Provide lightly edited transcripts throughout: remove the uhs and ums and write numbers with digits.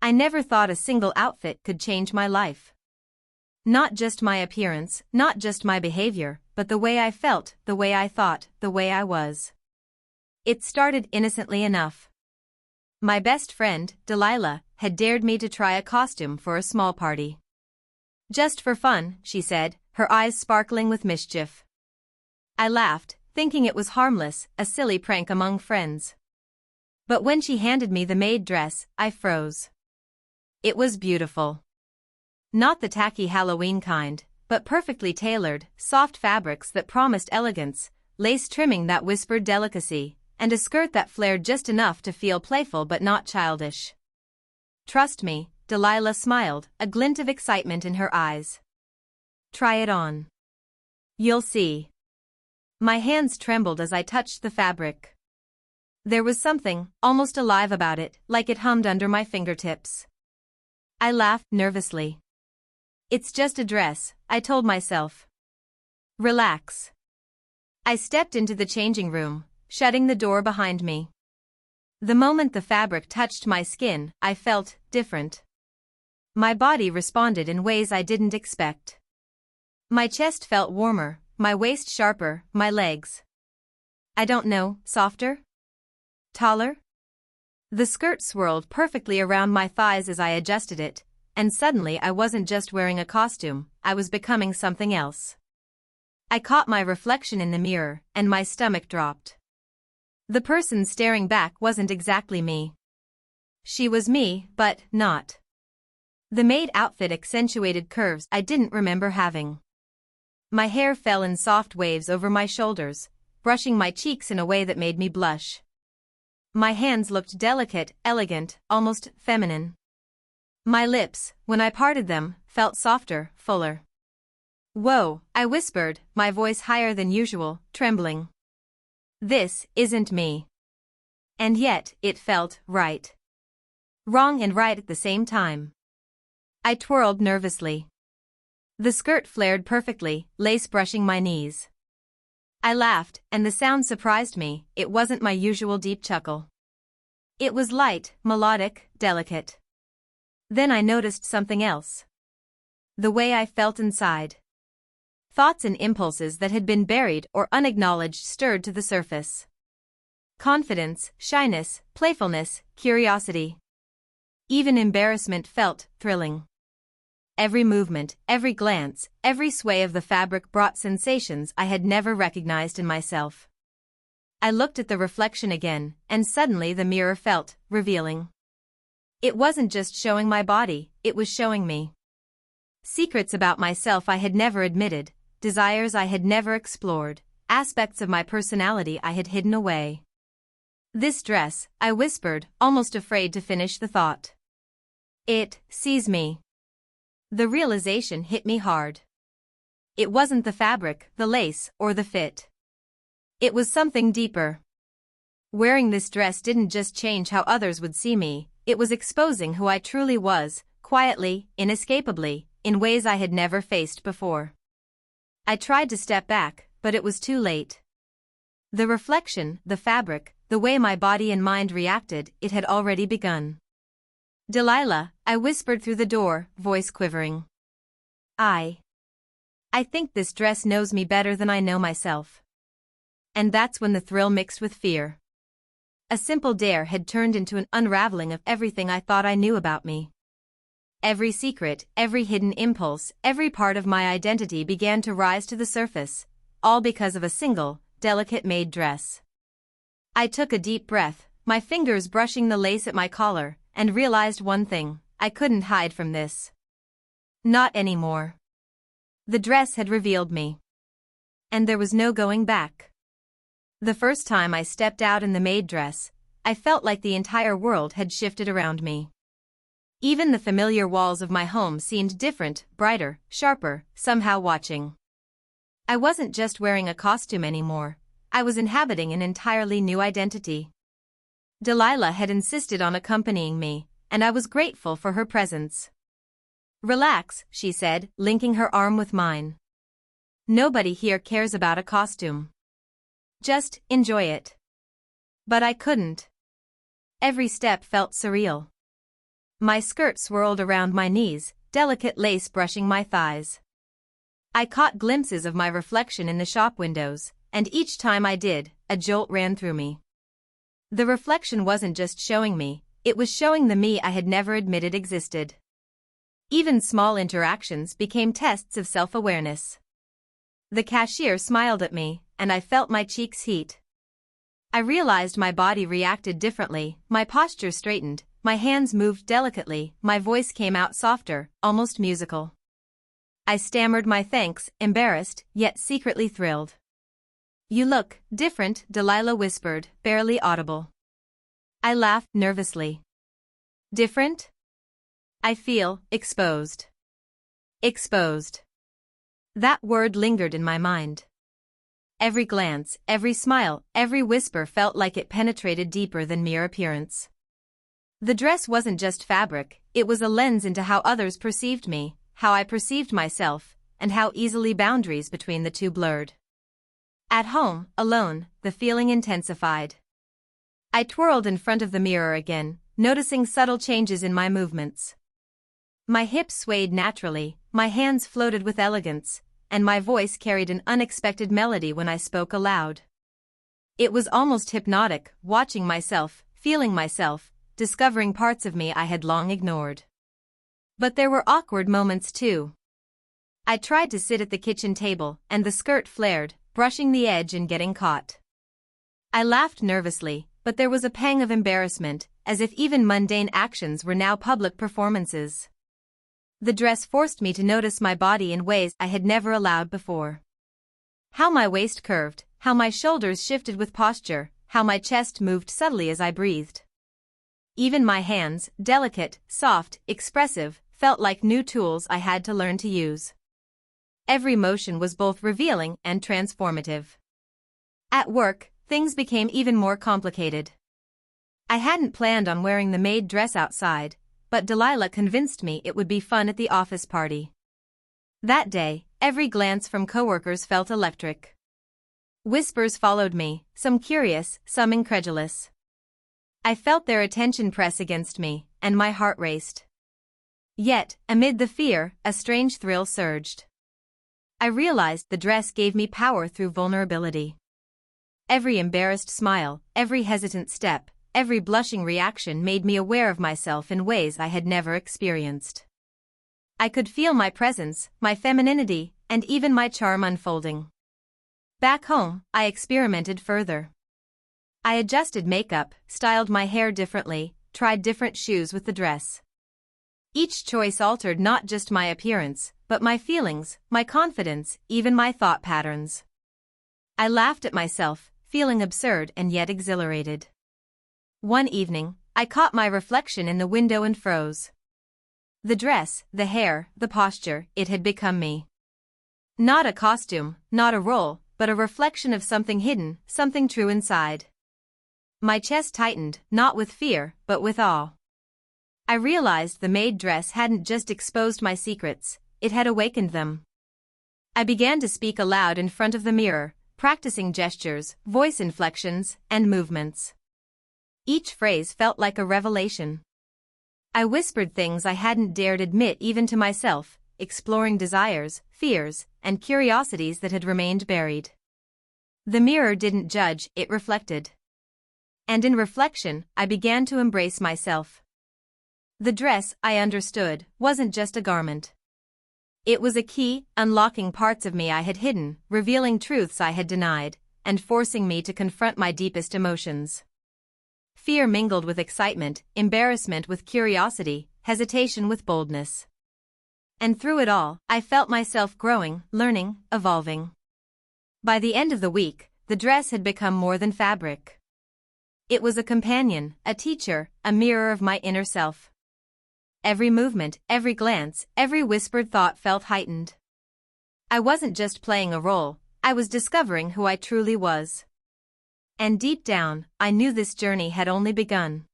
I never thought a single outfit could change my life. Not just my appearance, not just my behavior, but the way I felt, the way I thought, the way I was. It started innocently enough. My best friend, Delilah, had dared me to try a costume for a small party. Just for fun, she said, her eyes sparkling with mischief. I laughed, thinking it was harmless, a silly prank among friends. But when she handed me the maid dress, I froze. It was beautiful. Not the tacky Halloween kind, but perfectly tailored, soft fabrics that promised elegance, lace trimming that whispered delicacy, and a skirt that flared just enough to feel playful but not childish. Trust me, Delilah smiled, a glint of excitement in her eyes. Try it on. You'll see. My hands trembled as I touched the fabric. There was something, almost alive about it, like it hummed under my fingertips. I laughed nervously. It's just a dress, I told myself. Relax. I stepped into the changing room, shutting the door behind me. The moment the fabric touched my skin, I felt different. My body responded in ways I didn't expect. My chest felt warmer, my waist sharper, my legs. I don't know, softer? Taller? The skirt swirled perfectly around my thighs as I adjusted it, and suddenly I wasn't just wearing a costume, I was becoming something else. I caught my reflection in the mirror, and my stomach dropped. The person staring back wasn't exactly me. She was me, but not. The maid outfit accentuated curves I didn't remember having. My hair fell in soft waves over my shoulders, brushing my cheeks in a way that made me blush. My hands looked delicate, elegant, almost feminine. My lips, when I parted them, felt softer, fuller. Whoa, I whispered, my voice higher than usual, trembling. This isn't me. And yet, it felt right. Wrong and right at the same time. I twirled nervously. The skirt flared perfectly, lace brushing my knees. I laughed, and the sound surprised me, it wasn't my usual deep chuckle. It was light, melodic, delicate. Then I noticed something else. The way I felt inside. Thoughts and impulses that had been buried or unacknowledged stirred to the surface. Confidence, shyness, playfulness, curiosity. Even embarrassment felt thrilling. Every movement, every glance, every sway of the fabric brought sensations I had never recognized in myself. I looked at the reflection again, and suddenly the mirror felt revealing. It wasn't just showing my body, it was showing me. Secrets about myself I had never admitted, desires I had never explored, aspects of my personality I had hidden away. This dress, I whispered, almost afraid to finish the thought. It sees me. The realization hit me hard. It wasn't the fabric, the lace, or the fit. It was something deeper. Wearing this dress didn't just change how others would see me, it was exposing who I truly was, quietly, inescapably, in ways I had never faced before. I tried to step back, but it was too late. The reflection, the fabric, the way my body and mind reacted, it had already begun. Delilah, I whispered through the door, voice quivering. I think this dress knows me better than I know myself. And that's when the thrill mixed with fear. A simple dare had turned into an unraveling of everything I thought I knew about me. Every secret, every hidden impulse, every part of my identity began to rise to the surface, all because of a single, delicate maid dress. I took a deep breath, my fingers brushing the lace at my collar, and realized one thing, I couldn't hide from this. Not anymore. The dress had revealed me. And there was no going back. The first time I stepped out in the maid dress, I felt like the entire world had shifted around me. Even the familiar walls of my home seemed different, brighter, sharper, somehow watching. I wasn't just wearing a costume anymore, I was inhabiting an entirely new identity. Delilah had insisted on accompanying me, and I was grateful for her presence. Relax, she said, linking her arm with mine. Nobody here cares about a costume. Just enjoy it. But I couldn't. Every step felt surreal. My skirt swirled around my knees, delicate lace brushing my thighs. I caught glimpses of my reflection in the shop windows, and each time I did, a jolt ran through me. The reflection wasn't just showing me, it was showing the me I had never admitted existed. Even small interactions became tests of self-awareness. The cashier smiled at me, and I felt my cheeks heat. I realized my body reacted differently, my posture straightened, my hands moved delicately, my voice came out softer, almost musical. I stammered my thanks, embarrassed, yet secretly thrilled. "You look different," Delilah whispered, barely audible. I laughed nervously. "Different? I feel exposed." Exposed. That word lingered in my mind. Every glance, every smile, every whisper felt like it penetrated deeper than mere appearance. The dress wasn't just fabric, it was a lens into how others perceived me, how I perceived myself, and how easily boundaries between the two blurred. At home, alone, the feeling intensified. I twirled in front of the mirror again, noticing subtle changes in my movements. My hips swayed naturally, my hands floated with elegance, and my voice carried an unexpected melody when I spoke aloud. It was almost hypnotic, watching myself, feeling myself, discovering parts of me I had long ignored. But there were awkward moments too. I tried to sit at the kitchen table, and the skirt flared, brushing the edge and getting caught. I laughed nervously, but there was a pang of embarrassment, as if even mundane actions were now public performances. The dress forced me to notice my body in ways I had never allowed before. How my waist curved, how my shoulders shifted with posture, how my chest moved subtly as I breathed. Even my hands, delicate, soft, expressive, felt like new tools I had to learn to use. Every motion was both revealing and transformative. At work, things became even more complicated. I hadn't planned on wearing the maid dress outside, but Delilah convinced me it would be fun at the office party. That day, every glance from coworkers felt electric. Whispers followed me, some curious, some incredulous. I felt their attention press against me, and my heart raced. Yet, amid the fear, a strange thrill surged. I realized the dress gave me power through vulnerability. Every embarrassed smile, every hesitant step, every blushing reaction made me aware of myself in ways I had never experienced. I could feel my presence, my femininity, and even my charm unfolding. Back home, I experimented further. I adjusted makeup, styled my hair differently, tried different shoes with the dress. Each choice altered not just my appearance, but my feelings, my confidence, even my thought patterns. I laughed at myself, feeling absurd and yet exhilarated. One evening, I caught my reflection in the window and froze. The dress, the hair, the posture, it had become me. Not a costume, not a role, but a reflection of something hidden, something true inside. My chest tightened, not with fear, but with awe. I realized the maid dress hadn't just exposed my secrets, it had awakened them. I began to speak aloud in front of the mirror, practicing gestures, voice inflections, and movements. Each phrase felt like a revelation. I whispered things I hadn't dared admit even to myself, exploring desires, fears, and curiosities that had remained buried. The mirror didn't judge, it reflected. And in reflection, I began to embrace myself. The dress, I understood, wasn't just a garment. It was a key, unlocking parts of me I had hidden, revealing truths I had denied, and forcing me to confront my deepest emotions. Fear mingled with excitement, embarrassment with curiosity, hesitation with boldness. And through it all, I felt myself growing, learning, evolving. By the end of the week, the dress had become more than fabric. It was a companion, a teacher, a mirror of my inner self. Every movement, every glance, every whispered thought felt heightened. I wasn't just playing a role, I was discovering who I truly was. And deep down, I knew this journey had only begun.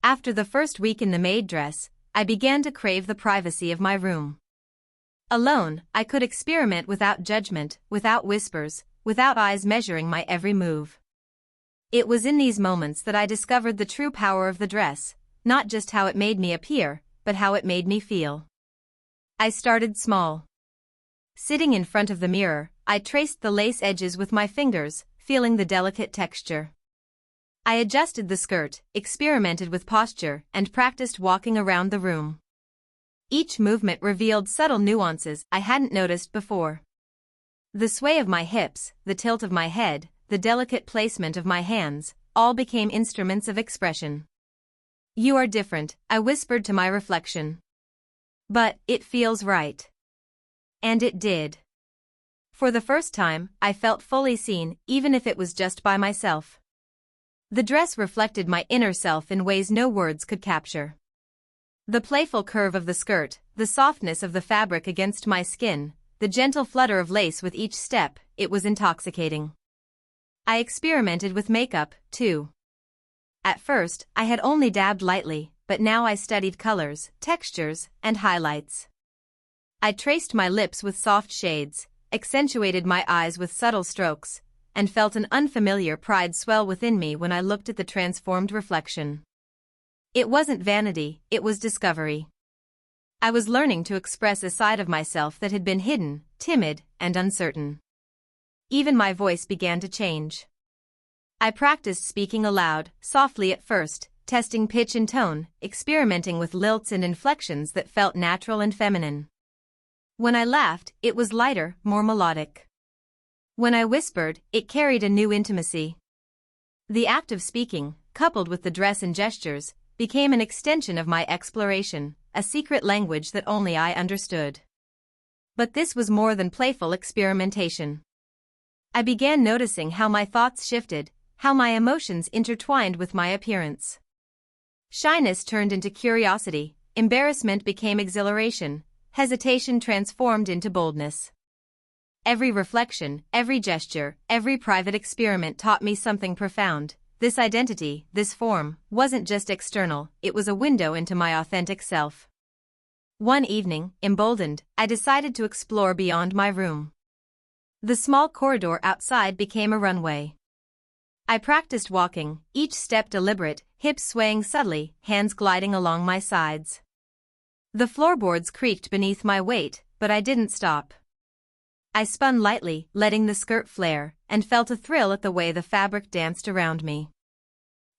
After the first week in the maid dress, I began to crave the privacy of my room. Alone, I could experiment without judgment, without whispers, without eyes measuring my every move. It was in these moments that I discovered the true power of the dress, not just how it made me appear, but how it made me feel. I started small. Sitting in front of the mirror, I traced the lace edges with my fingers, feeling the delicate texture. I adjusted the skirt, experimented with posture, and practiced walking around the room. Each movement revealed subtle nuances I hadn't noticed before. The sway of my hips, the tilt of my head, the delicate placement of my hands, all became instruments of expression. "You are different," I whispered to my reflection. "But it feels right." And it did. For the first time, I felt fully seen, even if it was just by myself. The dress reflected my inner self in ways no words could capture. The playful curve of the skirt, the softness of the fabric against my skin, the gentle flutter of lace with each step, it was intoxicating. I experimented with makeup, too. At first, I had only dabbed lightly, but now I studied colors, textures, and highlights. I traced my lips with soft shades, accentuated my eyes with subtle strokes, and felt an unfamiliar pride swell within me when I looked at the transformed reflection. It wasn't vanity, it was discovery. I was learning to express a side of myself that had been hidden, timid, and uncertain. Even my voice began to change. I practiced speaking aloud, softly at first, testing pitch and tone, experimenting with lilts and inflections that felt natural and feminine. When I laughed, it was lighter, more melodic. When I whispered, it carried a new intimacy. The act of speaking, coupled with the dress and gestures, became an extension of my exploration, a secret language that only I understood. But this was more than playful experimentation. I began noticing how my thoughts shifted, how my emotions intertwined with my appearance. Shyness turned into curiosity, embarrassment became exhilaration, hesitation transformed into boldness. Every reflection, every gesture, every private experiment taught me something profound. This identity, this form, wasn't just external, it was a window into my authentic self. One evening, emboldened, I decided to explore beyond my room. The small corridor outside became a runway. I practiced walking, each step deliberate, hips swaying subtly, hands gliding along my sides. The floorboards creaked beneath my weight, but I didn't stop. I spun lightly, letting the skirt flare, and felt a thrill at the way the fabric danced around me.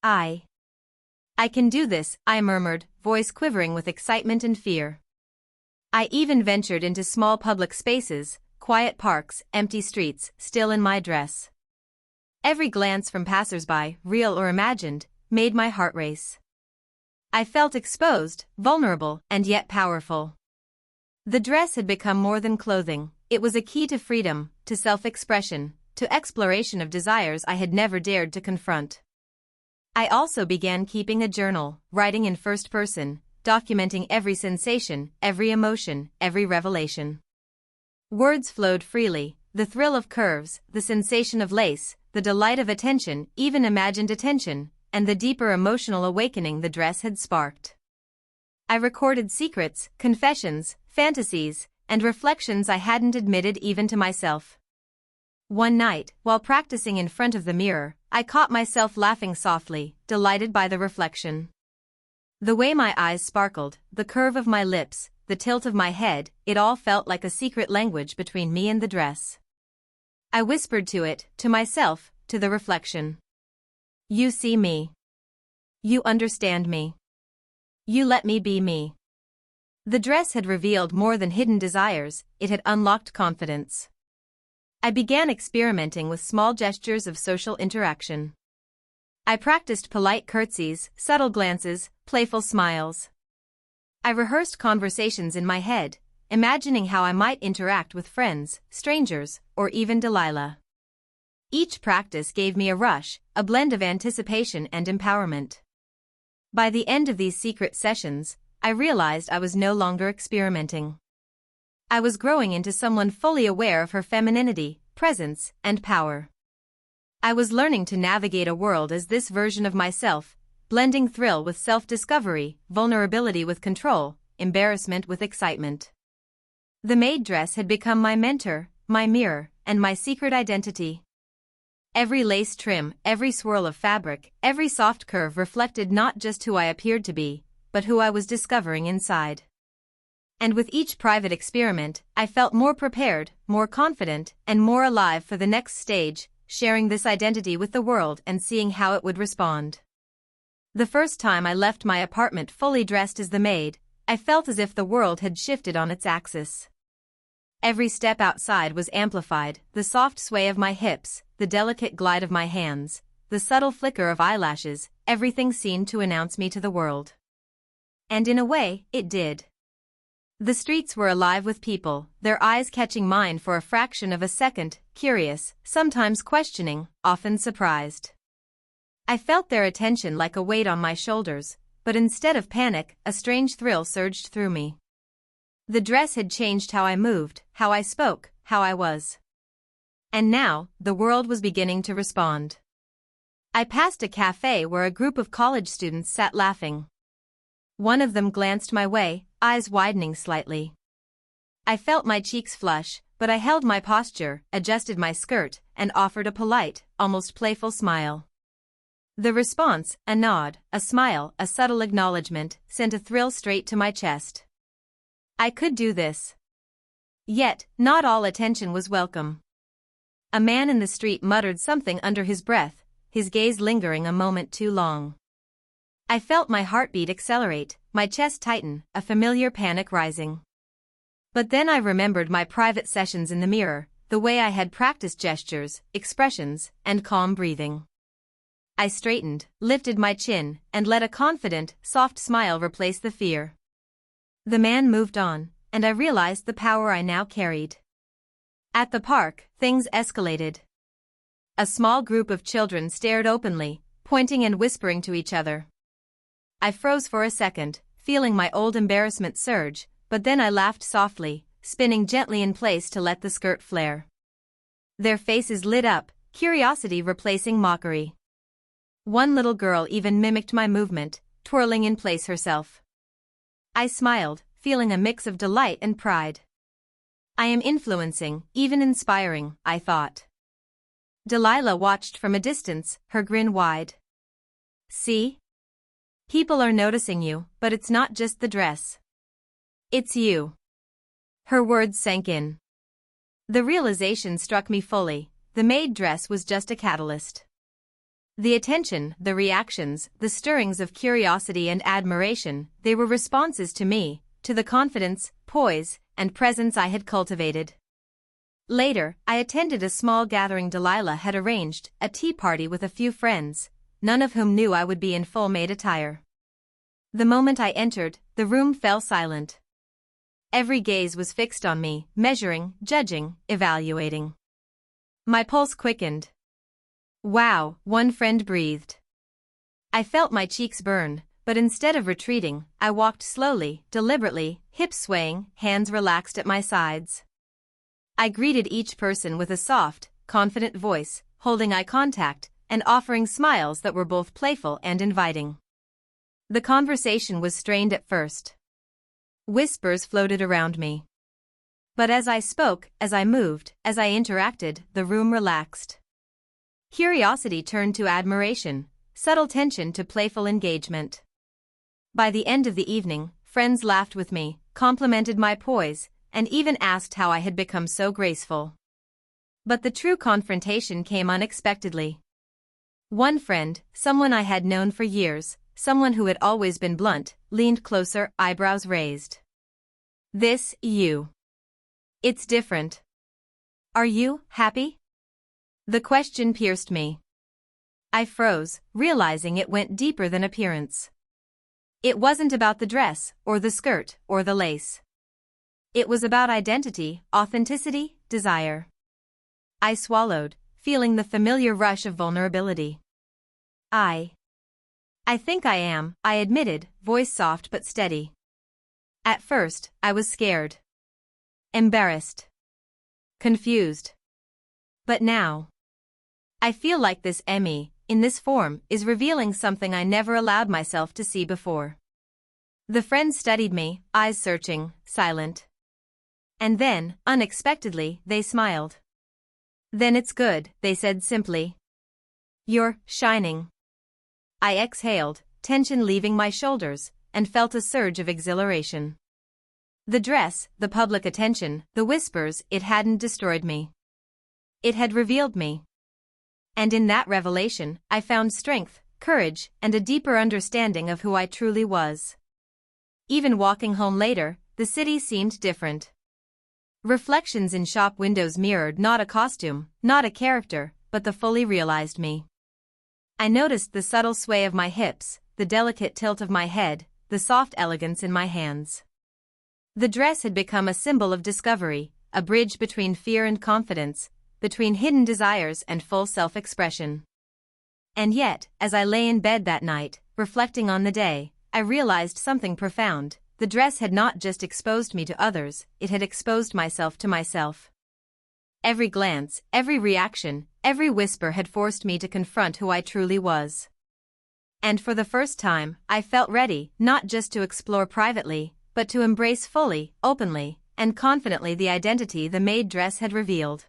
I can do this, I murmured, voice quivering with excitement and fear. I even ventured into small public spaces, quiet parks, empty streets, still in my dress. Every glance from passers-by, real or imagined, made my heart race. I felt exposed, vulnerable, and yet powerful. The dress had become more than clothing, it was a key to freedom, to self-expression, to exploration of desires I had never dared to confront. I also began keeping a journal, writing in first person, documenting every sensation, every emotion, every revelation. Words flowed freely, the thrill of curves, the sensation of lace, the delight of attention, even imagined attention, and the deeper emotional awakening the dress had sparked. I recorded secrets, confessions, fantasies, and reflections I hadn't admitted even to myself. One night, while practicing in front of the mirror, I caught myself laughing softly, delighted by the reflection. The way my eyes sparkled, the curve of my lips, the tilt of my head, it all felt like a secret language between me and the dress. I whispered to it, to myself, to the reflection. You see me. You understand me. You let me be me. The dress had revealed more than hidden desires, it had unlocked confidence. I began experimenting with small gestures of social interaction. I practiced polite curtsies, subtle glances, playful smiles. I rehearsed conversations in my head, imagining how I might interact with friends, strangers, or even Delilah. Each practice gave me a rush, a blend of anticipation and empowerment. By the end of these secret sessions, I realized I was no longer experimenting. I was growing into someone fully aware of her femininity, presence, and power. I was learning to navigate a world as this version of myself, blending thrill with self-discovery, vulnerability with control, embarrassment with excitement. The maid dress had become my mentor, my mirror, and my secret identity. Every lace trim, every swirl of fabric, every soft curve reflected not just who I appeared to be, but who I was discovering inside. And with each private experiment, I felt more prepared, more confident, and more alive for the next stage, sharing this identity with the world and seeing how it would respond. The first time I left my apartment fully dressed as the maid, I felt as if the world had shifted on its axis. Every step outside was amplified, the soft sway of my hips, the delicate glide of my hands, the subtle flicker of eyelashes, everything seemed to announce me to the world. And in a way, it did. The streets were alive with people, their eyes catching mine for a fraction of a second, curious, sometimes questioning, often surprised. I felt their attention like a weight on my shoulders, but instead of panic, a strange thrill surged through me. The dress had changed how I moved, how I spoke, how I was. And now, the world was beginning to respond. I passed a cafe where a group of college students sat laughing. One of them glanced my way, eyes widening slightly. I felt my cheeks flush, but I held my posture, adjusted my skirt, and offered a polite, almost playful smile. The response, a nod, a smile, a subtle acknowledgement, sent a thrill straight to my chest. I could do this. Yet, not all attention was welcome. A man in the street muttered something under his breath, his gaze lingering a moment too long. I felt my heartbeat accelerate, my chest tighten, a familiar panic rising. But then I remembered my private sessions in the mirror, the way I had practiced gestures, expressions, and calm breathing. I straightened, lifted my chin, and let a confident, soft smile replace the fear. The man moved on, and I realized the power I now carried. At the park, things escalated. A small group of children stared openly, pointing and whispering to each other. I froze for a second, feeling my old embarrassment surge, but then I laughed softly, spinning gently in place to let the skirt flare. Their faces lit up, curiosity replacing mockery. One little girl even mimicked my movement, twirling in place herself. I smiled, feeling a mix of delight and pride. I am influencing, even inspiring, I thought. Delilah watched from a distance, her grin wide. See? People are noticing you, but it's not just the dress. It's you. Her words sank in. The realization struck me fully, the maid dress was just a catalyst. The attention, the reactions, the stirrings of curiosity and admiration, they were responses to me, to the confidence, poise, and presence I had cultivated. Later, I attended a small gathering Delilah had arranged, a tea party with a few friends, none of whom knew I would be in full maid attire. The moment I entered, the room fell silent. Every gaze was fixed on me, measuring, judging, evaluating. My pulse quickened. Wow, one friend breathed. I felt my cheeks burn, but instead of retreating, I walked slowly, deliberately, hips swaying, hands relaxed at my sides. I greeted each person with a soft, confident voice, holding eye contact, and offering smiles that were both playful and inviting. The conversation was strained at first. Whispers floated around me. But as I spoke, as I moved, as I interacted, the room relaxed. Curiosity turned to admiration, subtle tension to playful engagement. By the end of the evening, friends laughed with me, complimented my poise, and even asked how I had become so graceful. But the true confrontation came unexpectedly. One friend, someone I had known for years, someone who had always been blunt, leaned closer, eyebrows raised. This, you. It's different. Are you happy? The question pierced me. I froze, realizing it went deeper than appearance. It wasn't about the dress, or the skirt, or the lace. It was about identity, authenticity, desire. I swallowed, feeling the familiar rush of vulnerability. I think I am, I admitted, voice soft but steady. At first, I was scared. Embarrassed. Confused. But now, I feel like this Emmy, in this form, is revealing something I never allowed myself to see before. The friends studied me, eyes searching, silent. And then, unexpectedly, they smiled. Then it's good, they said simply. You're shining. I exhaled, tension leaving my shoulders, and felt a surge of exhilaration. The dress, the public attention, the whispers, it hadn't destroyed me. It had revealed me. And in that revelation, I found strength, courage, and a deeper understanding of who I truly was. Even walking home later, the city seemed different. Reflections in shop windows mirrored not a costume, not a character, but the fully realized me. I noticed the subtle sway of my hips, the delicate tilt of my head, the soft elegance in my hands. The dress had become a symbol of discovery, a bridge between fear and confidence, between hidden desires and full self-expression. And yet, as I lay in bed that night, reflecting on the day, I realized something profound. The dress had not just exposed me to others, it had exposed myself to myself. Every glance, every reaction, every whisper had forced me to confront who I truly was. And for the first time, I felt ready, not just to explore privately, but to embrace fully, openly, and confidently the identity the Maid dress had revealed.